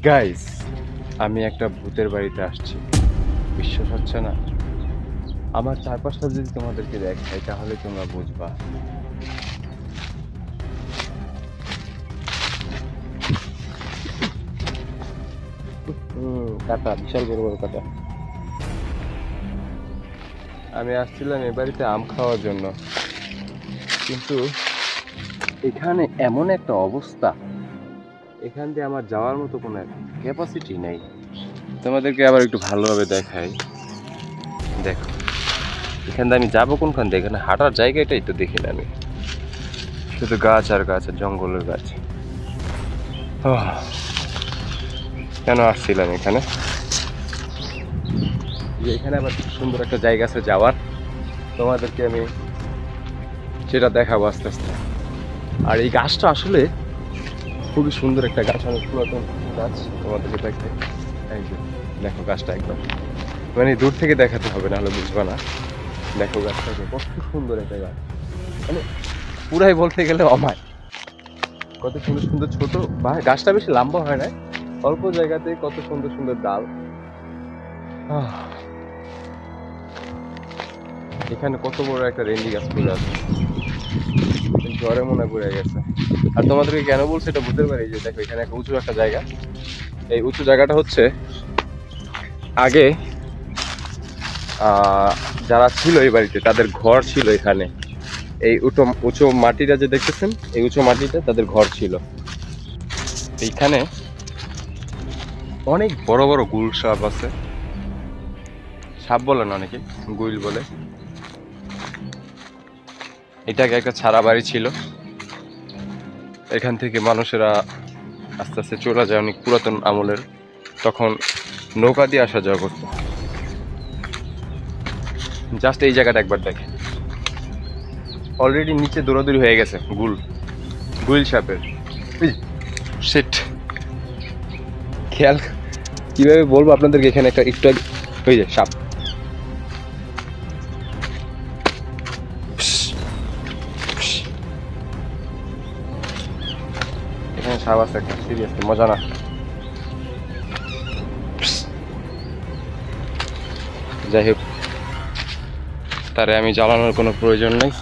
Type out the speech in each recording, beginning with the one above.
Guys, আমি একটা ভূতের বাড়িতে আসছি। বিশ্বাস হচ্ছে না? আমার চারপাশটা যদি তোমাদেরকে দেখাই তাহলে তোমরা বুঝবা। কাটা, বিশাল বড় বড় কাটা। আমি আসছিলাম এ বাড়িতে আম খাওয়ার জন্য, কিন্তু এখানে এমন একটা অবস্থা, এখান দিয়ে আমার যাওয়ার মতো কোনো ক্যাপাসিটি নেই। তোমাদেরকে আবার একটু ভালোভাবে দেখাই। দেখো, এখান দিয়ে আমি যাবো কোনখান দিয়ে? এখানে হাঁটার জায়গাটাই তো দেখি না আমি, শুধু গাছ আর গাছ আর জঙ্গলের গাছ। কেন আসছিলাম এখানে? এখানে আবার খুব সুন্দর একটা জায়গা আছে যাওয়ার, তোমাদেরকে আমি সেটা দেখাবো আস্তে আস্তে। আর এই গাছটা আসলে খুবই সুন্দর একটা গাছ, অনেক পুরাতন গাছ। তোমাদেরকে দেখতে, এই যে দেখো গাছটা একদম, মানে দূর থেকে দেখাতে হবে, নাহলে বুঝবা না। দেখো গাছটাকে, কত সুন্দর একটা গাছ, মানে পুরাই বলতে গেলে অমায়। কত সুন্দর সুন্দর ছোট, বা গাছটা বেশি লম্বা হয় না, অল্প জায়গাতে কত সুন্দর সুন্দর ডাল। এখানে কত বড় একটা রেন্ডি গাছ পড়ে আছে, জ্বরে মনে পড়ে গেছে। আর তোমাদেরকে কেন বলছে এটা ভূতের বাড়ি, যে দেখো এখানে একটা উঁচু একটা জায়গা। এই উঁচু জায়গাটা হচ্ছে আগে যারা ছিল এই বাড়িতে তাদের ঘর ছিল এখানে। এই উঁচু মাটিটা যে দেখতেছেন, এই উঁচু মাটিটা তাদের ঘর ছিল। এইখানে অনেক বড় বড় গুল সাপ আছে। সাপ বলে না অনেকে, গুইল বলে। এটাকে একটা ছাড়া বাড়ি ছিল, এখান থেকে মানুষেরা আস্তে আস্তে চলে যায় অনেক পুরাতন আমলের। তখন নৌকা দিয়ে আসা যাওয়া করতো। জাস্ট এই জায়গাটা একবার দেখে, অলরেডি নিচে দৌড়াদৌড়ি হয়ে গেছে গুইল সাপের। শিট, খেয়াল কিভাবে বলবো আপনাদেরকে, এখানে একটা একটু হয়ে যায় সাপ। এখানে সাপ আছে একটা, সিরিয়াসলি মজা না। যাই হোক, তারে আমি জ্বালানোর কোনো প্রয়োজন নেই,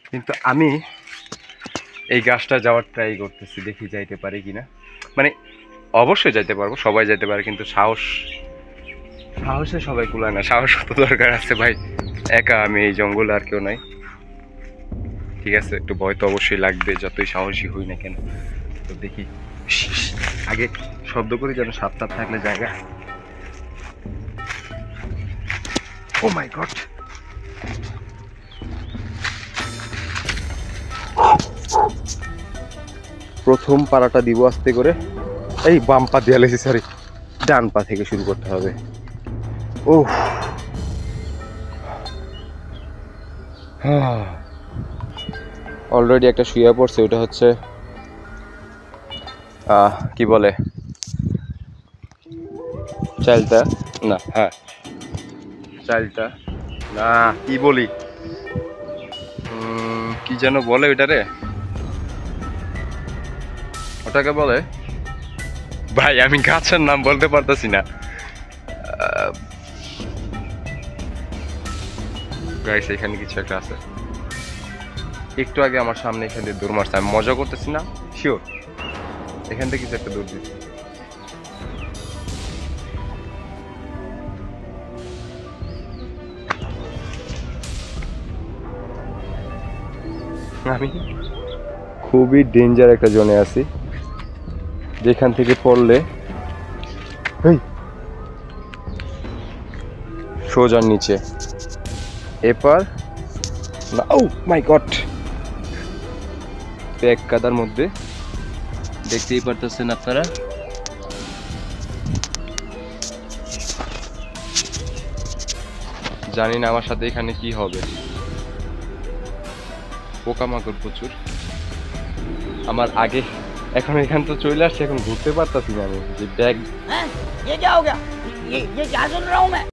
কিন্তু আমি এই গাছটা যাওয়ার ট্রাই করতেছি, দেখি যাইতে পারি কিনা। মানে অবশ্যই যাইতে পারবো, সবাই যাইতে পারে, কিন্তু সাহসে সবাই কুলায় না। সাহস তো দরকার আছে ভাই, একা আমি এই জঙ্গলে, আর কেউ নাই। ঠিক আছে, একটু ভয় তো অবশ্যই লাগবে, যতই সাহসী হই না কেন। তো দেখি, আগে শব্দ করি যেন সাপ টাপ থাকলে জায়গা। ও মাই গড, প্রথম পাড়াটা দিব আস্তে করে। এই বাম পা দিয়ে লেছি, সরি, ডান পা থেকে শুরু করতে হবে। ও অলরেডি একটা শুয়ে পড়ছে, ওটা হচ্ছে কি বলে, চালটা না, হ্যাঁ চালটা না, কি বলি, কি যেন বলে ওইটারে, ওটাকে বলে ভাই, আমি গাছের নাম বলতে পারতেছি না। গাইস, এখানে কিছু একটা আছে। একটু আগে আমার সামনে এখান থেকে দৌড় মারছে, আমি মজা করতেছি না, শিওর এখান থেকে কিছু একটা দৌড় দিচ্ছে। আমি খুবই ডেঞ্জার একটা জোনে আছি, যেখান থেকে পড়লে সোজা নিচে, এপার না। ও মাই গড, এক কাদার মধ্যে, দেখতেই পারতেছেন আপনারা। জানি না আমার সাথে এখানে কি হবে, পোকামাকড় প্রচুর আমার আগে। এখন এখান তো চলে আসছে, এখন ঘুরতে পারতাছি না আমি, যে ব্যাগ